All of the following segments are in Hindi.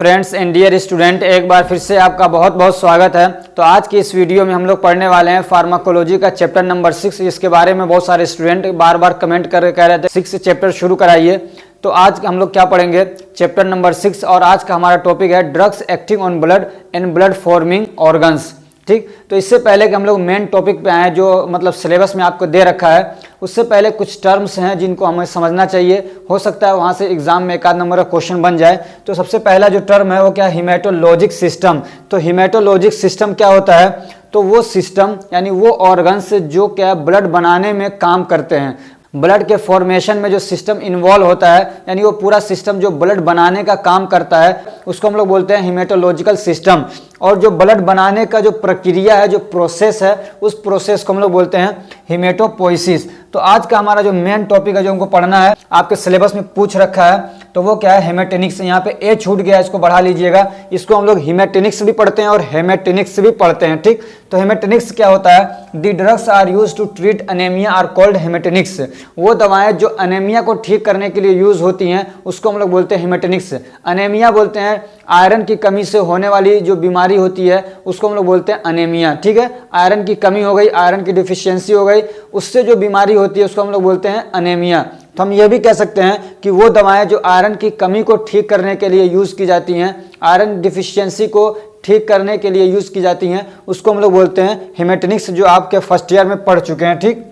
फ्रेंड्स एंड डियर स्टूडेंट, एक बार फिर से आपका बहुत बहुत स्वागत है। तो आज की इस वीडियो में हम लोग पढ़ने वाले हैं फार्माकोलॉजी का चैप्टर नंबर 6। इसके बारे में बहुत सारे स्टूडेंट बार बार कमेंट कर कह रहे थे 6 चैप्टर शुरू कराइए। तो आज हम लोग क्या पढ़ेंगे, चैप्टर नंबर 6, और आज का हमारा टॉपिक है drugs acting on blood and blood forming organs. ठीक, तो इससे पहले कि हम लोग मेन टॉपिक पे आए, जो मतलब सिलेबस में आपको दे रखा है, उससे पहले कुछ टर्म्स हैं जिनको हमें समझना चाहिए। हो सकता है वहाँ से एग्जाम में एक आध नंबर का क्वेश्चन बन जाए। तो सबसे पहला जो टर्म है वो क्या है, हीमेटोलॉजिक सिस्टम। तो हीमेटोलॉजिक सिस्टम क्या होता है, तो वो सिस्टम यानी वो ऑर्गन्स जो क्या ब्लड बनाने में काम करते हैं, ब्लड के फॉर्मेशन में जो सिस्टम इन्वॉल्व होता है, यानी वो पूरा सिस्टम जो ब्लड बनाने का काम करता है, उसको हम लोग बोलते हैं हीमेटोलॉजिकल सिस्टम। और जो ब्लड बनाने का जो प्रक्रिया है, जो प्रोसेस है, उस प्रोसेस को हम लोग बोलते हैं हीमेटोपोइसिस। तो आज का हमारा जो मेन टॉपिक है, जो हमको पढ़ना है, आपके सिलेबस में पूछ रखा है, तो वो क्या है, हेमेटेनिक्स। यहाँ पे ए छूट गया, इसको बढ़ा लीजिएगा। इसको हम लोग हीमेटेनिक्स भी पढ़ते हैं और हेमेटेनिक्स भी पढ़ते हैं। ठीक, तो हेमेटेनिक्स क्या होता है, the drugs are use to treat anaemia are called haematinics. वो दवाएं जो अनेमिया को ठीक करने के लिए यूज होती हैं, उसको हम लोग बोलते हैं हेमेटेनिक्स। अनेमिया बोलते हैं आयरन की कमी से होने वाली जो बीमारी होती है, उसको हम लोग बोलते हैं अनेमिया। ठीक है, आयरन की कमी हो गई, आयरन की डिफिशियंसी हो गई, उससे जो बीमारी होती है उसको हम लोग बोलते हैं अनेमिया। तो हम ये भी कह सकते हैं कि वो दवाएं जो आयरन की कमी को ठीक करने के लिए यूज की जाती हैं, आयरन डिफिशियंसी को ठीक करने के लिए यूज की जाती हैं, उसको हम लोग बोलते हैं हेमेटेनिक्स, जो आपके फर्स्ट ईयर में पढ़ चुके हैं। ठीक,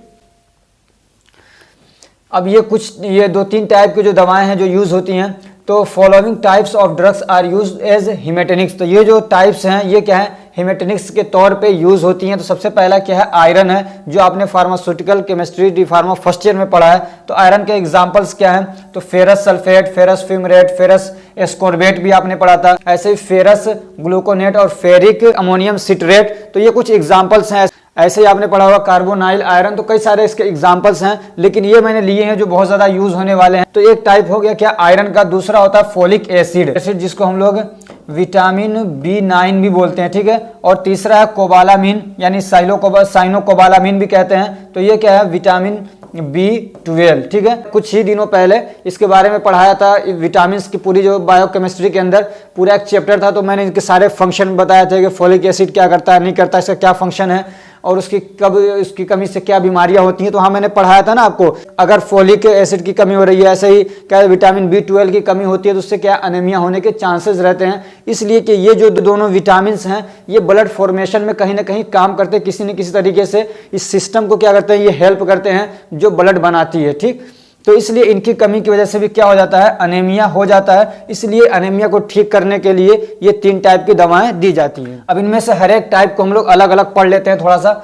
अब ये 2-3 टाइप की जो दवाएं हैं जो यूज होती हैं, तो following types of drugs are use as haematinics. तो ये जो टाइप्स हैं ये क्या है, हेमेटेनिक्स के तौर पे यूज होती हैं। तो सबसे पहला क्या है, आयरन है, जो आपने pharmaceutical chemistry D pharma first year में पढ़ा है। तो आयरन के एग्जांपल्स क्या हैं, तो ferrous sulphate, ferrous fumarate, ferrous ascorbate भी आपने पढ़ा था। ऐसे ही फेरस ग्लूकोनेट और फेरिक अमोनियम सिट्रेट, तो ये कुछ एग्जाम्पल्स हैं। ऐसे ही आपने पढ़ा होगा कार्बोनाइल आयरन। तो कई सारे इसके एग्जांपल्स हैं, लेकिन ये मैंने लिए हैं जो बहुत ज्यादा यूज होने वाले हैं। तो एक टाइप हो गया क्या, आयरन का। दूसरा होता है फोलिक एसिड, जिसको हम लोग विटामिन B9 भी बोलते हैं। ठीक है, और तीसरा है कोबालामिन, यानी साइनोकोबालामिन भी कहते हैं। तो ये क्या है, विटामिन B12। ठीक है, कुछ ही दिनों पहले इसके बारे में पढ़ाया था, विटामिन की पूरी जो बायोकेमिस्ट्री के अंदर पूरा एक चैप्टर था। तो मैंने इनके सारे फंक्शन बताए थे कि फोलिक एसिड क्या करता है, नहीं करता, इसका क्या फंक्शन है, और उसकी कमी से क्या बीमारियां होती हैं। तो हाँ, मैंने पढ़ाया था ना आपको, अगर फोलिक एसिड की कमी हो रही है, ऐसे ही क्या विटामिन B12 की कमी होती है, तो उससे क्या अनेमिया होने के चांसेस रहते हैं। इसलिए कि ये जो दोनों विटामिन हैं, ये ब्लड फॉर्मेशन में कहीं ना कहीं काम करते हैं, किसी न किसी तरीके से इस सिस्टम को क्या करते हैं, ये हेल्प करते हैं जो ब्लड बनाती है। ठीक, तो इसलिए इनकी कमी की वजह से भी क्या हो जाता है, अनेमिया हो जाता है। इसलिए अनेमिया को ठीक करने के लिए ये 3 टाइप की दवाएं दी जाती हैं। अब इनमें से हर एक टाइप को हम लोग अलग अलग पढ़ लेते हैं थोड़ा सा।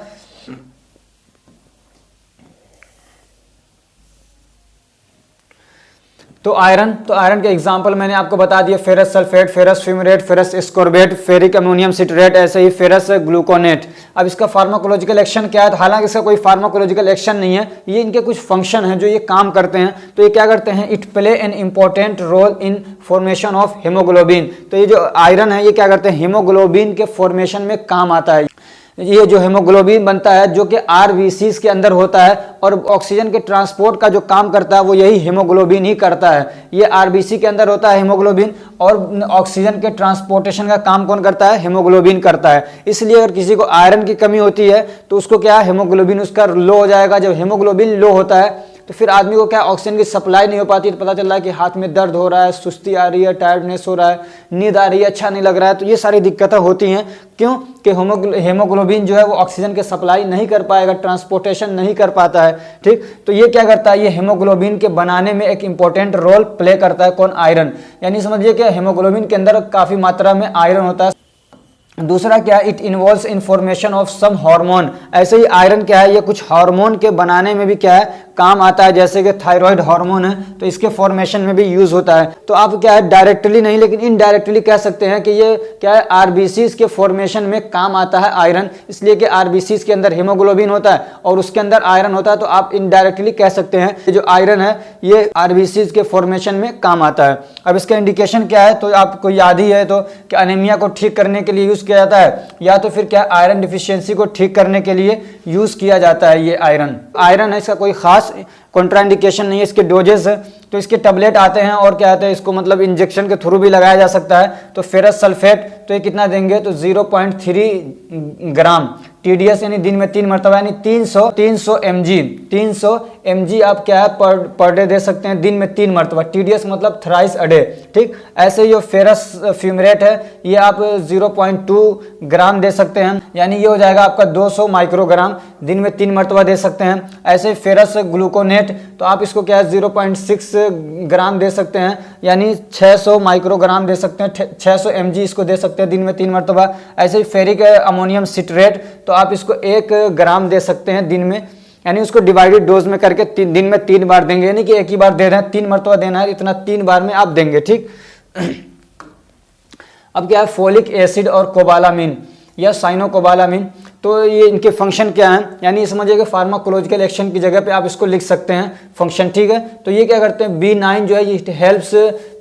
तो आयरन के एग्जांपल मैंने आपको बता दिया, ferrous sulphate, ferrous fumarate, ferrous ascorbate, ferric ammonium citrate, ऐसे ही फेरस ग्लूकोनेट। अब इसका फार्माकोलॉजिकल एक्शन क्या है, तो हालांकि इसका कोई फार्माकोलॉजिकल एक्शन नहीं है, ये इनके कुछ फंक्शन हैं जो ये काम करते हैं। तो ये क्या करते हैं, it play an important role in formation of haemoglobin. तो ये जो आयरन है ये क्या करते हैं, हीमोग्लोबिन के फॉर्मेशन में काम आता है। ये जो हेमोग्लोबिन बनता है, जो कि आरबीसीज के अंदर होता है, और ऑक्सीजन के ट्रांसपोर्ट का जो काम करता है वो यही हेमोग्लोबिन ही करता है। ये आरबीसी के अंदर होता है हेमोग्लोबिन, और ऑक्सीजन के ट्रांसपोर्टेशन का काम कौन करता है, हेमोग्लोबिन करता है। इसलिए अगर किसी को आयरन की कमी होती है तो उसको क्या, हेमोग्लोबिन उसका लो हो जाएगा। जब हेमोग्लोबिन लो होता है तो फिर आदमी को क्या, ऑक्सीजन की सप्लाई नहीं हो पाती। तो पता चल रहा है कि हाथ में दर्द हो रहा है, सुस्ती आ रही है, टायर्डनेस हो रहा है, नींद आ रही है, अच्छा नहीं लग रहा है। तो ये सारी दिक्कतें होती हैं। क्यों कि हेमोग्लोबिन जो है वो ऑक्सीजन की सप्लाई नहीं कर पाएगा, ट्रांसपोर्टेशन नहीं कर पाता है। ठीक, तो ये क्या करता है, ये हेमोग्लोबिन के बनाने में एक इंपॉर्टेंट रोल प्ले करता है। कौन, आयरन। यानी समझिए कि हेमोग्लोबिन के अंदर काफी मात्रा में आयरन होता है। दूसरा क्या है, it involves in formation of some hormone. ऐसे ही आयरन क्या है, ये कुछ हार्मोन के बनाने में भी क्या है, काम आता है। जैसे कि थायराइड हार्मोन है, तो इसके फॉर्मेशन में भी यूज होता है। तो आप क्या है, डायरेक्टली नहीं लेकिन इनडायरेक्टली कह सकते हैं कि ये क्या है, आरबीसीज के फॉर्मेशन में काम आता है आयरन। इसलिए कि आरबीसीज के अंदर हेमोग्लोबिन होता है और उसके अंदर आयरन होता है। तो आप इनडायरेक्टली कह सकते हैं कि जो आयरन है ये आरबीसीज के फॉर्मेशन में काम आता है। अब इसका इंडिकेशन क्या है, तो आपको याद ही है तो कि अनीमिया को ठीक करने के लिए यूज किया जाता है, या तो फिर क्या, आयरन डिफिशियंसी को ठीक करने के लिए यूज किया जाता है ये आयरन है। इसका कोई खास खास कॉन्ट्राइंडिकेशन नहीं है, इसके डोजेस है तो इसके टैबलेट आते हैं और क्या आते हैं, इसको मतलब इंजेक्शन के थ्रू भी लगाया जा सकता है। तो फेरस सल्फेट तो ये कितना देंगे, तो 0.3 ग्राम TDS यानी दिन में 3 मरतबा यानी 300 mg आप क्या है पर डे दे सकते हैं, दिन में 3 मरतबा। TDS मतलब थ्राइस अ डे, ठीक। ऐसे जो फेरस फ्यूमरेट है ये आप 0.2 ग्राम दे सकते हैं, यानी ये हो जाएगा आपका 200 माइक्रोग्राम, दिन में 3 मरतबा दे सकते हैं। ऐसे फेरस ग्लूकोनेट तो आप इसको क्या है 0.6 ग्राम दे सकते हैं, यानी 600 माइक्रोग्राम दे सकते हैं, 600 mg इसको दे सकते हैं दिन में 3 मरतबा। ऐसे ही फेरिक अमोनियम सिट्रेट तो आप इसको 1 ग्राम दे सकते हैं दिन में, यानी उसको डिवाइडेड डोज में करके दिन में 3 बार देंगे, यानी कि एक ही बार दे रहे हैं, 3 मरतबा देना है, इतना 3 बार में आप देंगे, ठीक। अब क्या है फोलिक एसिड और कोबालामिन या साइनोकोबालामिन, तो ये इनके फंक्शन क्या हैं, यानी समझिए कि फार्माकोलॉजिकल एक्शन की जगह पे आप इसको लिख सकते हैं फंक्शन, ठीक है। तो ये क्या करते हैं, B9 जो है ये helps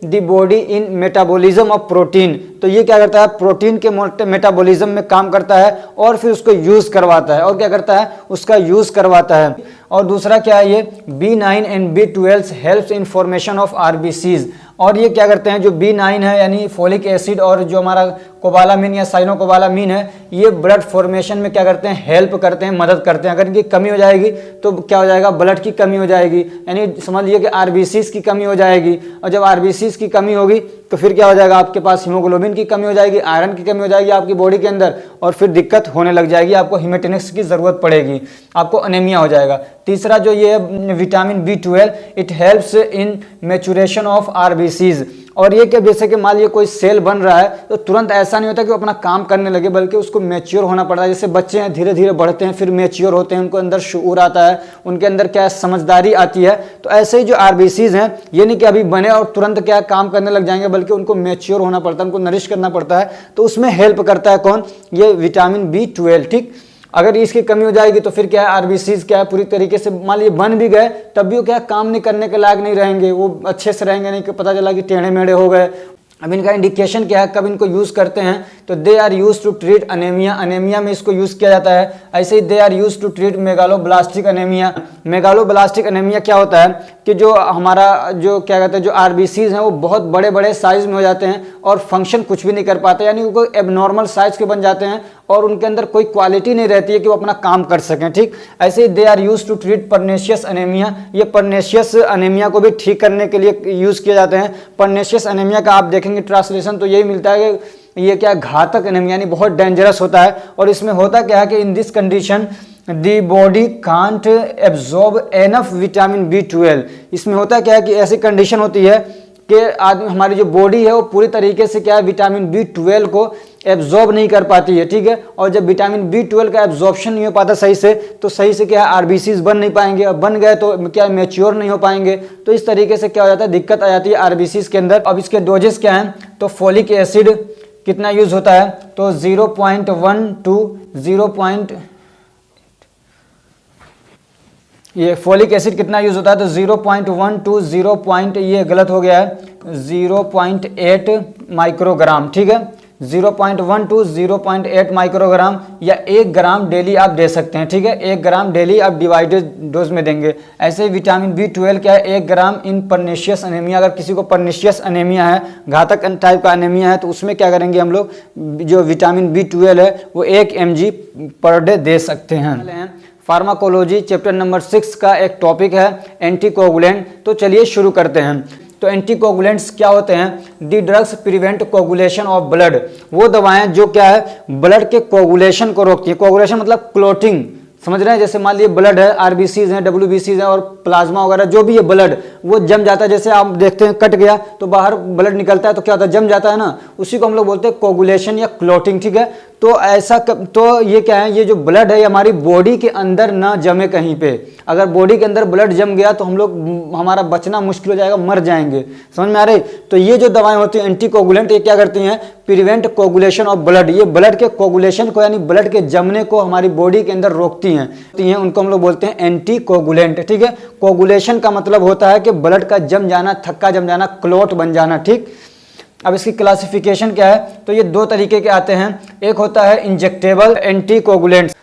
the body in metabolism of protein, तो ये क्या करता है प्रोटीन के मेटाबॉलिज्म में काम करता है और फिर उसको यूज करवाता है, और क्या करता है उसका यूज करवाता है। और दूसरा क्या है ये B9 and B12 helps in formation of RBCs, और ये क्या करते हैं जो B9 है यानी फोलिक एसिड और जो हमारा कोबालामिन या साइनोकोबालामिन है ये ब्लड फॉर्मेशन में क्या करते हैं, हेल्प करते हैं, मदद करते हैं। अगर इनकी कमी हो जाएगी तो क्या हो जाएगा, ब्लड की कमी हो जाएगी, यानी समझ लीजिए कि RBCs की कमी हो जाएगी, और जब RBCs की कमी होगी तो फिर क्या हो जाएगा, आपके पास हीमोग्लोबिन की कमी हो जाएगी, आयरन की कमी हो जाएगी आपकी बॉडी के अंदर, और फिर दिक्कत होने लग जाएगी, आपको हीमेटोनिक्स की जरूरत पड़ेगी, आपको अनेमिया हो जाएगा। तीसरा जो ये vitamin B12 it helps in maturation of RBCs, और ये क्या जैसे कि मान लीजिए कोई सेल बन रहा है तो तुरंत ऐसा नहीं होता कि वो अपना काम करने लगे, बल्कि उसको मैच्योर होना पड़ता है। जैसे बच्चे हैं धीरे धीरे बढ़ते हैं फिर मैच्योर होते हैं, उनको अंदर शऊर आता है, उनके अंदर क्या है समझदारी आती है। तो ऐसे ही जो RBCs हैं ये नहीं कि अभी बने और तुरंत क्या काम करने लग जाएंगे, बल्कि उनको मैच्योर होना पड़ता है, उनको नरिश करना पड़ता है। तो उसमें हेल्प करता है कौन, ये विटामिन B12, ठीक। अगर इसकी कमी हो जाएगी तो फिर क्या है RBCs क्या है पूरी तरीके से मान लीजिए बन भी गए तब भी वो क्या काम नहीं करने के लायक नहीं रहेंगे, वो अच्छे से रहेंगे नहीं कि पता चला कि टेढ़े मेढ़े हो गए। अब इनका इंडिकेशन क्या है, कब इनको यूज़ करते हैं, तो they are use to treat anaemia, anaemia में इसको यूज़ किया जाता है। ऐसे ही they are use to treat megaloblastic anaemia. Megaloblastic anaemia क्या होता है कि जो हमारा जो क्या कहते हैं जो RBCs हैं वो बहुत बड़े बड़े साइज में हो जाते हैं और फंक्शन कुछ भी नहीं कर पाते, यानी वो एबनॉर्मल साइज के बन जाते हैं और उनके अंदर कोई क्वालिटी नहीं रहती है कि वो अपना काम कर सकें, ठीक। ऐसे ही they are use to treat pernicious anaemia, ये परनेशियस अनेमिया को भी ठीक करने के लिए यूज़ किए जाते हैं। परनेशियस अनेमिया का आप देखेंगे ट्रांसलेशन तो यही मिलता है कि ये क्या घातक अनेमिया यानी बहुत डेंजरस होता है। और इसमें होता क्या है कि in this condition the body can't absorb enough vitamin B12, इसमें होता क्या है कि ऐसी कंडीशन होती है कि आदमी हमारी जो बॉडी है वो पूरी तरीके से क्या है विटामिन B12 को एब्जॉर्ब नहीं कर पाती है, ठीक है। और जब विटामिन B12 का एब्जॉर्प्शन नहीं हो पाता सही से, तो सही से क्या है RBCs बन नहीं पाएंगे, और बन गए तो क्या मैच्योर नहीं हो पाएंगे। तो इस तरीके से क्या हो जाता है, दिक्कत आ जाती है RBCs के अंदर। अब इसके डोजेस क्या हैं, तो फोलिक एसिड कितना यूज होता है, तो 0.1 टू 0. ये फोलिक एसिड कितना यूज होता है, तो 0.1 टू 0. ये गलत हो गया है 0.8 माइक्रोग्राम, ठीक है। 0.1 टू 0.8 माइक्रोग्राम या 1 ग्राम डेली आप दे सकते हैं, ठीक है। 1 ग्राम डेली आप डिवाइडेड डोज में देंगे। ऐसे ही विटामिन B12 क्या है 1 ग्राम इन परनेशियस अनेमिया, अगर किसी को परनेशियस अनेमिया है, घातक टाइप का अनेमिया है, तो उसमें क्या करेंगे हम लोग, जो विटामिन B12 है वो 1 mg पर डे दे सकते हैं। फार्माकोलॉजी चैप्टर नंबर 6 का एक टॉपिक है एंटीकोगुलेंट। तो चलिए शुरू करते हैं। तो एंटीकोगुलेंट्स क्या होते हैं, दी drugs prevent coagulation of blood, वो दवाएं जो क्या है ब्लड के कोगुलेशन को रोकती है। कोगुलेशन मतलब क्लोटिंग, समझ रहे हैं। जैसे मान लीजिए ब्लड है, RBCs हैं, WBCs हैं और प्लाज्मा वगैरह जो भी है ब्लड, वो जम जाता है। जैसे आप देखते हैं कट गया तो बाहर ब्लड निकलता है तो क्या होता है, जम जाता है ना, उसी को हम लोग बोलते हैं कोगुलेशन या क्लोटिंग, ठीक है। तो ऐसा तो ये क्या है, ये जो ब्लड है ये हमारी बॉडी के अंदर ना जमे कहीं पे। अगर बॉडी के अंदर ब्लड जम गया तो हम लोग हमारा बचना मुश्किल हो जाएगा, मर जाएंगे, समझ में आ रही। तो ये जो दवाएं होती हैं एंटीकोगुलेंट, ये क्या करती हैं, प्रिवेंट कोगुलेशन ऑफ ब्लड, ये ब्लड के कोगुलेशन को यानी ब्लड के जमने को हमारी बॉडी के अंदर रोकती हैं, उनको हम लोग बोलते हैं एंटीकोगुलेंट, ठीक है। कोगुलेशन का मतलब होता है कि ब्लड का जम जाना, थक्का जम जाना, क्लॉट बन जाना, ठीक। अब इसकी क्लासिफिकेशन क्या है, तो ये 2 तरीके के आते हैं। एक होता है इंजेक्टेबल एंटीकोगुलेंट्स,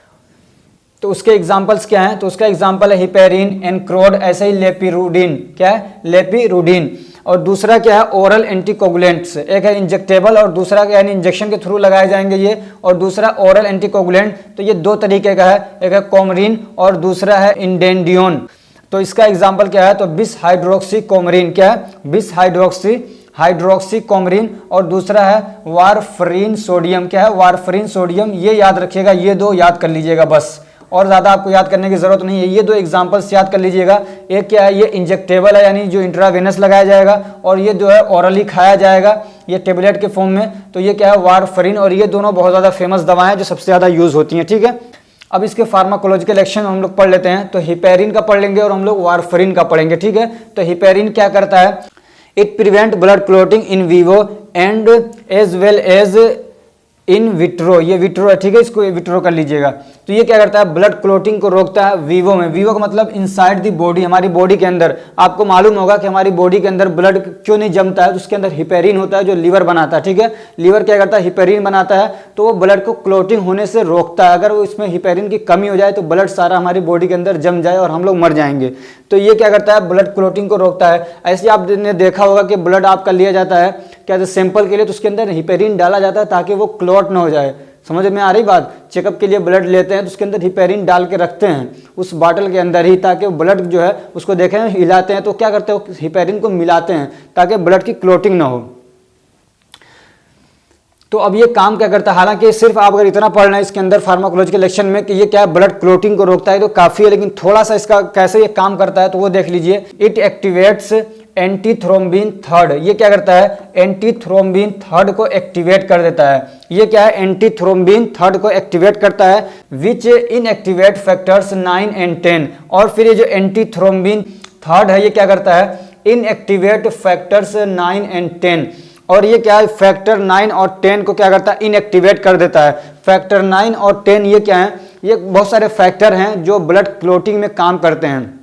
तो उसके एग्जाम्पल्स क्या हैं? तो उसका एग्जाम्पल है हिपेरिन, एनक्रोड, ऐसे ही लेपिरुडीन। क्या है? लेपिरुडीन। और दूसरा क्या है? Oral anticoagulants. एक है इंजेक्टेबल और दूसरा क्या है? इंजेक्शन के थ्रू लगाए जाएंगे ये, और दूसरा ओरल एंटीकोगुलेंट। तो ये दो तरीके का है, एक है कोमरिन और दूसरा है इंडेंडियोन। तो इसका एग्जाम्पल क्या है? तो बिस हाइड्रोक्सी कोमरिन। क्या है? बिस हाइड्रोक्सी कोमरिन। और दूसरा है वारफरीन सोडियम। क्या है? वारफरीन सोडियम। ये याद रखिएगा, ये दो याद कर लीजिएगा बस, और ज़्यादा आपको याद करने की ज़रूरत नहीं है। ये दो एग्जांपल्स याद कर लीजिएगा। एक क्या है? ये इंजेक्टेबल है, यानी जो इंट्रावेनस लगाया जाएगा, और ये जो है ओरली खाया जाएगा, ये टेबलेट के फॉर्म में। तो ये क्या है? वारफरीन। और ये दोनों बहुत ज़्यादा फेमस दवाएं हैं जो सबसे ज़्यादा यूज़ होती हैं। ठीक है, अब इसके फार्माकोलॉजिकल एक्शन हम लोग पढ़ लेते हैं। तो हिपेरिन का पढ़ लेंगे और हम लोग वारफरीन का पढ़ेंगे। ठीक है, तो हिपेरिन क्या करता है? It prevent blood clotting in vivo and as well as in vitro. ये विट्रो है, ठीक है, इसको विट्रो कर लीजिएगा। तो ये क्या करता है? ब्लड क्लॉटिंग को रोकता है वीवो में। वीवो का मतलब इनसाइड दी बॉडी, हमारी बॉडी के अंदर। आपको मालूम होगा कि हमारी बॉडी के अंदर ब्लड क्यों नहीं जमता है? तो उसके अंदर हिपेरिन होता है जो लीवर बनाता है। ठीक है, लीवर क्या करता है? हिपेरिन बनाता है, तो वो ब्लड को क्लॉटिंग होने से रोकता है। अगर वो इसमें हिपेरिन की कमी हो जाए तो ब्लड सारा हमारी बॉडी के अंदर जम जाए और हम लोग मर जाएंगे। तो ये क्या करता है? ब्लड क्लॉटिंग को रोकता है। ऐसे आपने देखा होगा कि ब्लड आपका लिया जाता है क्या सैंपल के लिए, तो उसके अंदर हिपेरिन डाला जाता है ताकि वो क्लॉट ना हो जाए। समझ में आ रही बात? चेकअप के लिए ब्लड लेते हैं तो उसके अंदर हिपेरिन डाल के रखते हैं उस बॉटल के अंदर ही, ताकि ब्लड जो है उसको देखें, हिलाते हैं तो क्या करते हैं? हिपेरिन को मिलाते हैं ताकि ब्लड की क्लॉटिंग ना हो। तो अब ये काम क्या करता है? हालांकि सिर्फ आप अगर इतना पढ़ना है इसके अंदर फार्माकोलॉजिकल एक्शन में कि ये क्या है? ब्लड क्लॉटिंग को रोकता है, तो काफ़ी है, लेकिन थोड़ा सा इसका कैसे ये काम करता है तो वो देख लीजिए। It activates antithrombin third. ये क्या करता है? एंटीथ्रोम्बिन थर्ड को एक्टिवेट कर देता है। ये क्या है? एंटीथ्रोम्बिन थर्ड को एक्टिवेट करता है, विच इनएक्टिवेट फैक्टर्स 9 and 10। और फिर ये जो एंटीथ्रोम्बिन थर्ड है ये क्या करता है? Inactivate factors 9 and 10। और ये क्या है? फैक्टर 9 और 10 को क्या करता है? इनएक्टिवेट कर देता है। फैक्टर 9 और 10 ये क्या है? ये बहुत सारे फैक्टर हैं जो ब्लड क्लॉटिंग में काम करते हैं।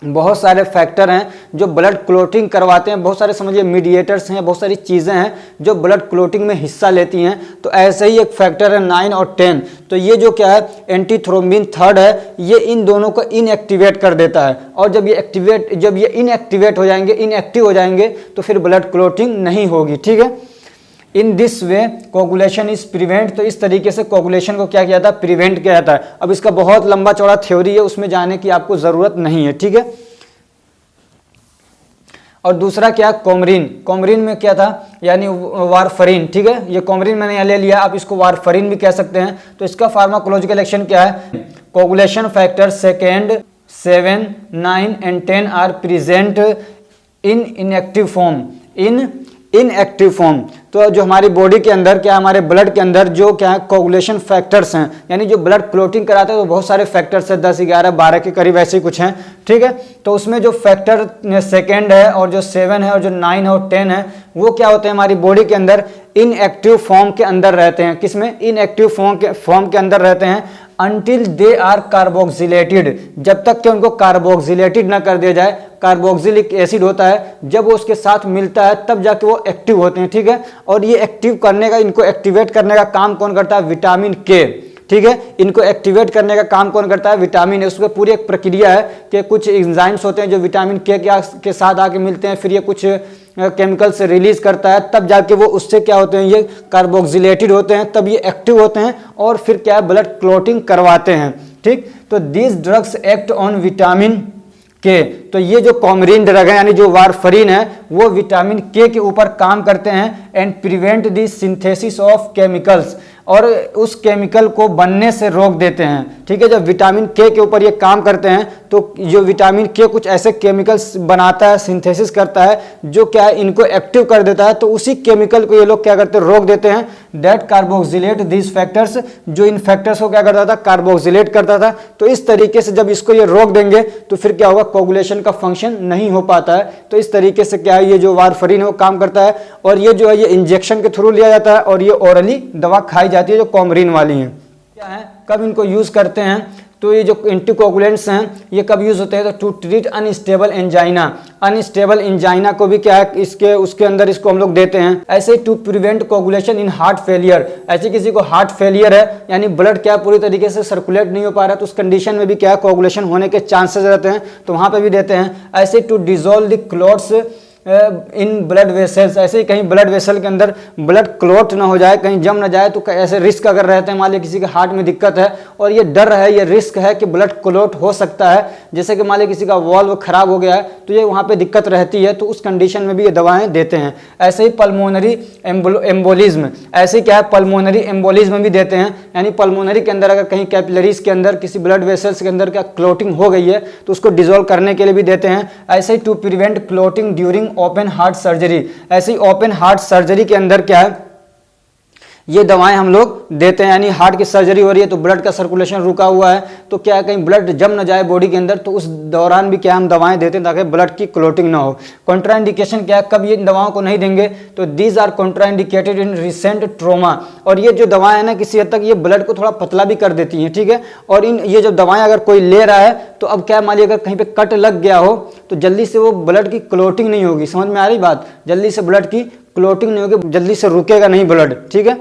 बहुत सारे फैक्टर हैं जो ब्लड क्लॉटिंग करवाते हैं, बहुत सारे समझिए मीडिएटर्स हैं, बहुत सारी चीज़ें हैं जो ब्लड क्लॉटिंग में हिस्सा लेती हैं। तो ऐसे ही एक फैक्टर है 9 और 10। तो ये जो क्या है? एंटीथ्रोम्बिन थर्ड है, ये इन दोनों को इनएक्टिवेट कर देता है। और जब ये इनएक्टिवेट हो जाएंगे, इनएक्टिव हो जाएंगे, तो फिर ब्लड क्लॉटिंग नहीं होगी। ठीक है, in this way coagulation is prevent. तो इस तरीके से कोगुलेशन को क्या किया जाता है? प्रिवेंट किया जाता है। अब इसका बहुत लंबा चौड़ा थ्योरी है, उसमें जाने की आपको जरूरत नहीं है। ठीक है, और दूसरा क्या? कोमरिन। कोमरिन में क्या था? यानी वारफरीन। ठीक है, ये कोमरिन मैंने यहाँ ले लिया, आप इसको वारफरीन भी कह सकते हैं। तो इसका फार्माकोलॉजिकल एक्शन क्या है? Coagulation factor 2, 7, 9 and 10 are present in inactive form. Inactive form. तो जो हमारी बॉडी के अंदर क्या, हमारे ब्लड के अंदर जो क्या है? कोगुलेशन फैक्टर्स हैं, यानी जो ब्लड क्लॉटिंग कराते हैं, तो बहुत सारे फैक्टर्स हैं, 10, 11, 12 के करीब ऐसे ही कुछ हैं। ठीक है, तो उसमें जो फैक्टर 2 है और जो 7 है और जो 9 है और 10 है, वो क्या होते हैं? हमारी बॉडी के अंदर इनएक्टिव फॉर्म के अंदर रहते हैं। किसमें? इनएक्टिव फॉर्म के अंदर रहते हैं अनटिल दे आर कार्बोक्सिलेटेड। जब तक कि उनको कार्बोक्सिलेटेड ना कर दिया जाए। कार्बोक्सिलिक एसिड होता है, जब वो उसके साथ मिलता है तब जाके वो एक्टिव होते हैं। ठीक है, और ये एक्टिव करने का, इनको एक्टिवेट करने का काम कौन करता है? विटामिन के। ठीक है, इनको एक्टिवेट करने का काम कौन करता है? Vitamin A. उसमें पूरी एक प्रक्रिया है कि कुछ एंजाइम्स होते हैं जो विटामिन के साथ आके मिलते हैं, फिर ये कुछ केमिकल से रिलीज करता है, तब जाके वो उससे क्या होते हैं? ये कार्बोक्सिलेटेड होते हैं, तब ये एक्टिव होते हैं और फिर क्या है? ब्लड क्लॉटिंग करवाते हैं। ठीक, तो these drugs act on vitamin के। तो ये जो कोमरिन ड्रग है, यानी जो वारफरीन है, वो विटामिन के ऊपर काम करते हैं and prevent the synthesis of chemicals, और उस केमिकल को बनने से रोक देते हैं। ठीक है, जब विटामिन के ऊपर ये काम करते हैं तो जो विटामिन के कुछ ऐसे केमिकल्स बनाता है, सिंथेसिस करता है, जो क्या है? इनको एक्टिव कर देता है। तो उसी केमिकल को ये लोग क्या करते हैं? रोक देते हैं। दैट कार्बोक्सिलेट दिस फैक्टर्स, जो इन फैक्टर्स को क्या करता था? कार्बोक्सिलेट करता था। तो इस तरीके से जब इसको ये रोक देंगे तो फिर क्या होगा? कोगुलेशन का फंक्शन नहीं हो पाता है। तो इस तरीके से क्या है? ये जो वारफरीन है वो काम करता है, और ये जो है ये इंजेक्शन के थ्रू लिया जाता है, और ये ओरली दवा खाई जाती है जो कोमरिन वाली है। क्या है? कब इनको यूज करते हैं? तो ये जो एंटीकोगुलेंट्स हैं ये कब यूज़ होते हैं, तो to treat unstable angina, unstable angina को भी क्या है इसके उसके अंदर इसको हम लोग देते हैं। ऐसे ही to prevent coagulation in heart failure, ऐसे किसी को हार्ट फेलियर है यानी ब्लड क्या पूरी तरीके से सर्कुलेट नहीं हो पा रहा है, तो उस कंडीशन में भी क्या कोगुलेशन होने के चांसेस रहते हैं, तो वहाँ पे भी देते हैं। ऐसे to dissolve the clots in blood vessels, ऐसे ही कहीं ब्लड वेसल के अंदर ब्लड क्लॉट ना हो जाए, कहीं जम ना जाए, तो ऐसे रिस्क अगर रहते हैं, मान लीजिए किसी के हार्ट में दिक्कत है और ये डर है, ये रिस्क है कि ब्लड क्लॉट हो सकता है, जैसे कि मान लीजिए किसी का वॉल्व खराब हो गया है तो ये वहाँ पे दिक्कत रहती है, तो उस कंडीशन में भी ये दवाएं देते हैं। ऐसे ही पल्मोनरी एम्बोलिज्म, ऐसे क्या है पल्मोनरी एम्बोलिज्म भी देते हैं, यानी पल्मोनरी के अंदर अगर कहीं कैपिलरीज के अंदर किसी ब्लड वेसल्स के अंदर क्या क्लॉटिंग हो गई है तो उसको डिजोल्व करने के लिए भी देते हैं। ऐसे ही to prevent clotting during open heart surgery, ऐसी ओपन हार्ट सर्जरी के अंदर क्या है ये दवाएं हम लोग देते हैं, यानी हार्ट की सर्जरी हो रही है तो ब्लड का सर्कुलेशन रुका हुआ है, तो क्या है कहीं ब्लड जम ना जाए बॉडी के अंदर, तो उस दौरान भी क्या हम दवाएं देते हैं ताकि ब्लड की क्लॉटिंग ना हो। कॉन्ट्राइंडिकेशन क्या है, कब ये दवाओं को नहीं देंगे, तो these are contraindicated in recent trauma, और ये जो दवाएं हैं ना किसी हद तक ये ब्लड को थोड़ा पतला भी कर देती हैं, ठीक है। और इन ये जो दवाएं अगर कोई ले रहा है तो अब क्या मान लीजिए अगर कहीं पे कट लग गया हो तो जल्दी से वो ब्लड की क्लॉटिंग नहीं होगी, समझ में आ रही बात, जल्दी से ब्लड की क्लॉटिंग नहीं होगी, जल्दी से रुकेगा नहीं ब्लड, ठीक है।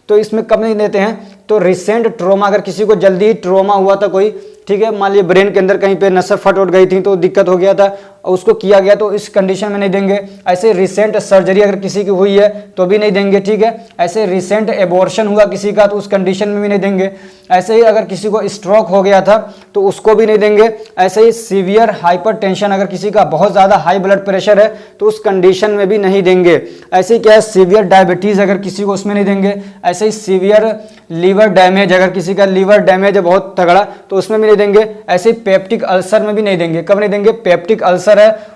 तो इसमें कब नहीं देते हैं, तो रिसेंट ट्रोमा, अगर किसी को जल्दी ही ट्रोमा हुआ था कोई, ठीक है, मान लीजिए ब्रेन के अंदर कहीं पे नसें फट उठ गई थी तो दिक्कत हो गया था और उसको किया गया, तो इस कंडीशन में नहीं देंगे। ऐसे रिसेंट सर्जरी अगर किसी की हुई है तो भी नहीं देंगे, ठीक है। ऐसे रिसेंट एबॉर्शन हुआ किसी का तो उस कंडीशन में भी नहीं देंगे। ऐसे ही अगर किसी को स्ट्रोक हो गया था तो उसको भी नहीं देंगे। ऐसे ही सीवियर हाइपरटेंशन, अगर किसी का बहुत ज़्यादा हाई ब्लड प्रेशर है तो उस कंडीशन में भी नहीं देंगे। ऐसे ही क्या है सीवियर डायबिटीज़, अगर किसी को उसमें नहीं देंगे। ऐसे ही सीवियर लीवर डैमेज, अगर किसी का लीवर डैमेज है बहुत तगड़ा तो उसमें भी नहीं देंगे। ऐसे ही पेप्टिक अल्सर में भी नहीं देंगे, कब नहीं देंगे, पेप्टिक अल्सर है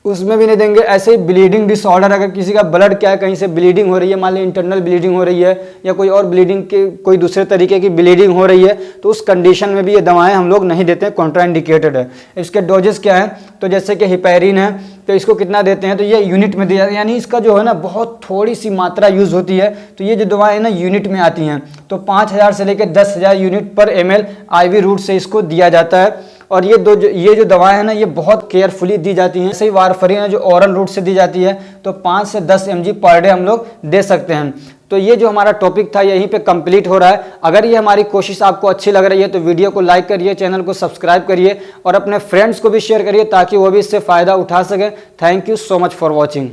उसमें भी नहीं देंगे। ऐसे ही ब्लीडिंग डिसऑर्डर, अगर किसी का ब्लड क्या है कहीं से ब्लीडिंग हो रही है, मान लीजिए इंटरनल ब्लीडिंग हो रही है या कोई और ब्लीडिंग के कोई दूसरे तरीके की ब्लीडिंग हो रही है, तो उस कंडीशन में भी ये दवाएं हम लोग नहीं देते हैं, कॉन्ट्राइंडिकेटेड है। इसके डोजेस क्या है, तो जैसे कि हिपैरिन है तो इसको कितना देते हैं, तो ये यूनिट में दिया जाता है, यानी इसका जो है ना बहुत थोड़ी सी मात्रा यूज़ होती है, तो ये जो दवाएं ना यूनिट में आती हैं, तो 5000 से लेकर 10,000 यूनिट पर ml IV रूट से इसको दिया जाता है। और ये जो दवाएं हैं ना ये बहुत केयरफुली दी जाती हैं। ऐसे ही वारफरीन है जो ओरल रूट से दी जाती है, तो 5 से 10 mg पर डे हम लोग दे सकते हैं। तो ये जो हमारा टॉपिक था यहीं पे कंप्लीट हो रहा है। अगर ये हमारी कोशिश आपको अच्छी लग रही है तो वीडियो को लाइक करिए, चैनल को सब्सक्राइब करिए और अपने फ्रेंड्स को भी शेयर करिए ताकि वो भी इससे फ़ायदा उठा सकें। Thank you so much for watching.